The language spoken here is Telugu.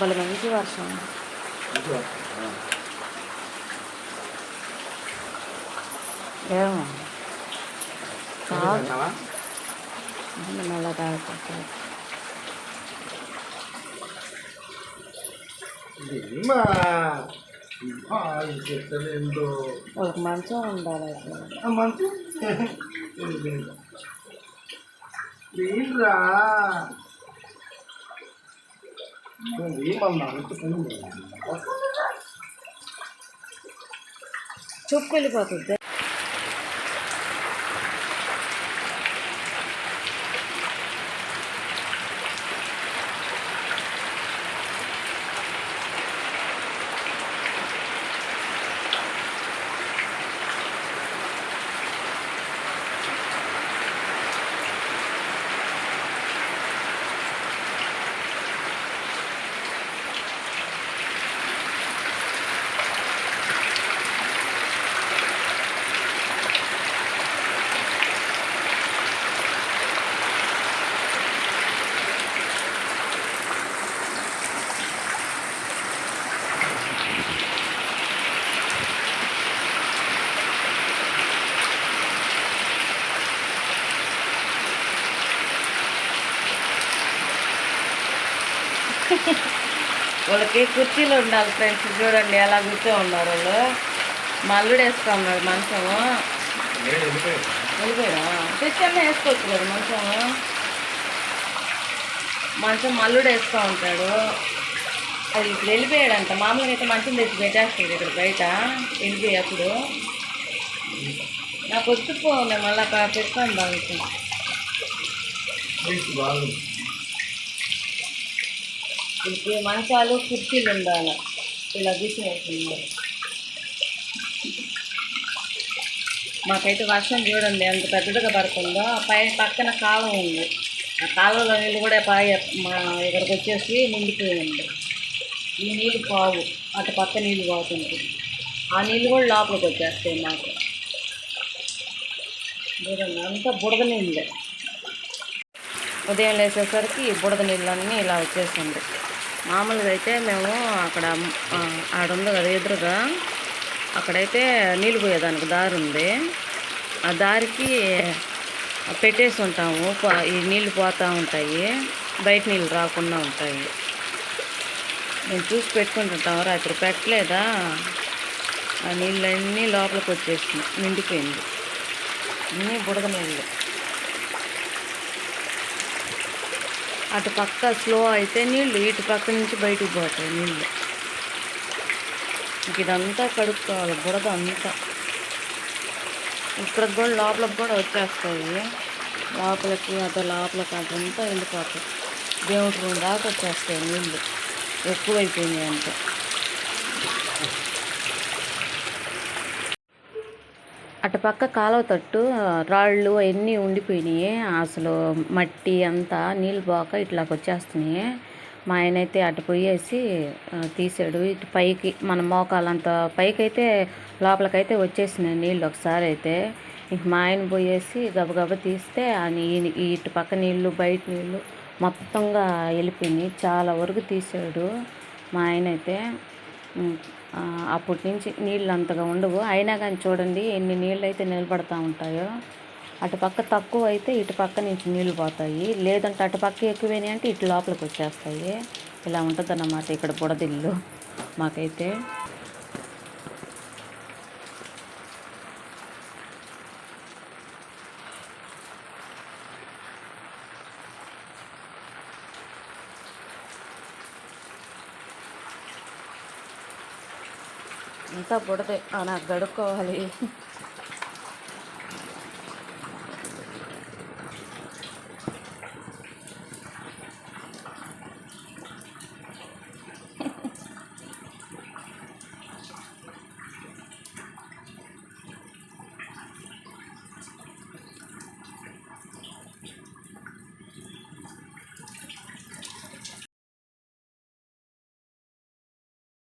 భలే మంచి వర్షం. ఏమో కాదు మళ్ళా తాగుతా. వాళ్ళకి మంచం ఉండాలి. మంచం చూపు వెళ్ళిపోతుంది. వాళ్ళకి కుర్చీలు ఉండాలి ఫ్రెండ్స్. చూడండి ఎలా కూర్చో ఉన్నారు వాళ్ళు. మల్లుడు వేసుకున్నాడు మంచము. వెళ్ళిపోయా తెచ్చన్నా వేసుకోవచ్చు కదా మంచం మల్లుడు వేస్తూ ఉంటాడు. అది ఇప్పుడు వెళ్ళిపోయాడంట. మామూలుగా అయితే మంచం తెచ్చి పెట్టేస్తుంది ఇక్కడ బయట. వెళ్ళిపోయేప్పుడు నాకు వచ్చిపోలే మళ్ళీ అక్కడ పెట్టుకొని బాగుంటుంది. ఇప్పుడు మంచాలు కుర్చీలు ఉండాలి. ఇలా కూర్చునేస్తున్నారు. మాకైతే వర్షం చూడండి ఎంత పెద్దదిగా పడుతుందో. పక్కన కాలువ ఉంది. ఆ కాలువలో నీళ్ళు కూడా మా ఇక్కడికి వచ్చేసి నిండిపోయింది. ఈ నీళ్ళు పావు అటు పక్క నీళ్ళు పోతుంది. ఆ నీళ్ళు కూడా లోపలికి వచ్చేస్తాయి మాకు. చూడండి అంతా బుడద నీళ్ళే. ఉదయం లేచేసరికి బుడద నీళ్ళన్నీ ఇలా వచ్చేసింది. మామూలుగా అయితే మేము అక్కడ ఆడుంది కదా ఎదురుగా, అక్కడైతే నీళ్ళు పోయేదానికి దారి ఉంది. ఆ దారికి పెట్టేసి ఉంటాము. ఈ నీళ్ళు పోతూ ఉంటాయి, బయట నీళ్ళు రాకుండా ఉంటాయి. మేము చూసి పెట్టుకుంటుంటాము. రాత్రి పెట్టలేదా ఆ నీళ్ళన్నీ లోపలికి వచ్చేసి నిండిపోయింది. అన్నీ బుడద నీళ్ళు. అటు పక్క స్లో అయితే నీళ్ళు ఇటు పక్క నుంచి బయటకు పోతాయి నీళ్ళు. ఇదంతా కడుక్కోవాలి బుడద అంతా. ఇక్కడికి కూడా లోపలికి కూడా వచ్చేస్తాయి. లోపలికి లోపలికి అదంతా వెళ్ళిపోతాయి. దేవుడి రూమ్ దాకా వచ్చేస్తాయి నీళ్ళు ఎక్కువైపోయినాయి అంతా. అటుపక్క కాలువ తట్టు రాళ్ళు అవన్నీ ఉండిపోయినాయి. అసలు మట్టి అంతా నీళ్ళు పోక ఇట్లాగ వచ్చేస్తున్నాయి. మా ఆయన అయితే అటు పోయేసి తీసాడు. ఇటు పైకి మన మోకాలంత పైకి అయితే లోపలికైతే వచ్చేసినాయి నీళ్ళు. ఒకసారి అయితే ఇంక మా ఆయన పోయేసి గబగబా తీస్తే ఇటు పక్క నీళ్ళు బయట నీళ్ళు మొత్తంగా వెళ్ళిపోయినాయి. చాలా వరకు తీసాడు మా ఆయన అయితే. అప్పటి నుంచి నీళ్ళు అంతగా ఉండవు. అయినా కానీ చూడండి ఎన్ని నీళ్ళు అయితే నిలబడతా ఉంటాయో. అటు పక్క తక్కువ అయితే ఇటు పక్క నుంచి నీళ్ళు పోతాయి. లేదంటే అటు పక్క ఎక్కువైనాయి అంటే ఇటు లోపలికి వచ్చేస్తాయి. ఇలా ఉంటుందన్నమాట ఇక్కడ బుడదిల్లు మాకైతే. అంతా బుడదే. నాకు గడుక్కోవాలి.